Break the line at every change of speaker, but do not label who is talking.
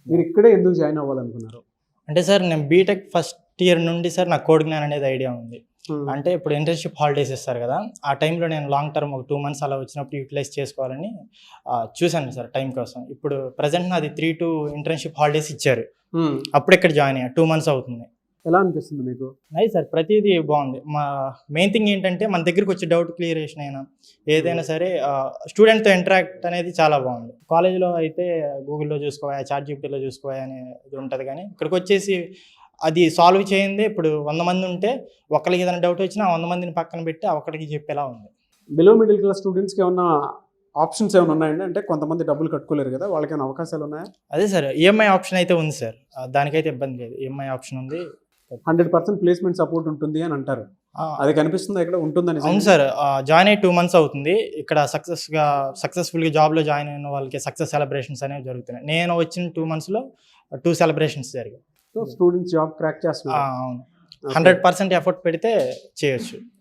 మీరు ఇక్కడే ఎందుకు జాయిన్ అవ్వాలనుకున్నారు?
అంటే సార్ నేను బీటెక్ ఫస్ట్ ఇయర్ నుండి సార్ నాకు కోడ్ జ్ఞాన్ అనేది ఐడియా ఉంది. అంటే ఇప్పుడు ఇంటర్న్‌షిప్ హాలిడేస్ ఇస్తారు కదా! ఆ టైంలో నేను లాంగ్ టర్మ్ ఒక 2 మంత్స్ అలా వచ్చినప్పుడు యుటిలైజ్ చేసుకోవాలని చూసాను సార్ టైం కోసం. ఇప్పుడు ప్రెజెంట్ నాది 3-2 ఇంటర్న్‌షిప్ హాలిడేస్ ఇచ్చారు. అప్పుడు ఇక్కడ జాయిన్ అయ్యా. 2 మంత్స్ అవుతుంది.
ఎలా అనిపిస్తుంది మీకు?
Nice sir. ప్రతీదీ బాగుంది. మా మెయిన్ థింగ్ ఏంటంటే మన దగ్గరికి వచ్చి డౌట్ క్లియరేషన్ అయినా ఏదైనా సరే స్టూడెంట్‌తో ఇంటరాక్ట్ అనేది చాలా బాగుంది. కాలేజ్‌లో అయితే గూగుల్‌లో చూసుకోవా, చాట్‌జీపీటీలో చూసుకోవా అనేది ఉంటది కానీ ఇక్కడికి వచ్చేసి అది సాల్వ్ చేయందే. ఇప్పుడు 100 మంది ఉంటే ఒకళ్ళకి ఏదైనా డౌట్ వచ్చినా ఆ 100 మందిని పక్కన పెట్టి ఆ ఒక్కడికి చెప్పేలా ఉంది.
బిలో మిడిల్ క్లాస్ స్టూడెంట్స్‌కి ఏమన్నా ఆప్షన్స్ ఏమైనా ఉన్నాయండి? అంటే కొంతమంది డబ్బులు కట్టుకోలేరు కదా! వాళ్ళకేమైనా అవకాశాలు ఉన్నాయా?
అదే సార్ ఈఎంఐ ఆప్షన్ అయితే ఉంది సార్. దానికైతే ఇబ్బంది లేదు. ఈఎంఐ ఆప్షన్ ఉంది.
100% ప్లేస్‌మెంట్ సపోర్ట్ ఉంటుంది అని అంటారు. అది కనిపిస్తుందా ఇక్కడ? ఉంటుందా నిజంగా?
అవును సార్. జాయిన్ అయ్యి 2 మంత్స్ అవుతుంది. ఇక్కడ సక్సెస్‌ఫుల్‌గా జాబ్‌లో జాయిన్ అయిన వాళ్ళకి సక్సెస్ సెలబ్రేషన్స్ అనేవి జరుగుతున్నాయి. నేను వచ్చిన 2 మంత్స్‌లో 2 సెలబ్రేషన్స్ జరిగాయి.
సో స్టూడెంట్స్ జాబ్ క్రాక్ చేస్తున్నారు.
అవును. 100% ఎఫర్ట్ పెడితే చేయొచ్చు.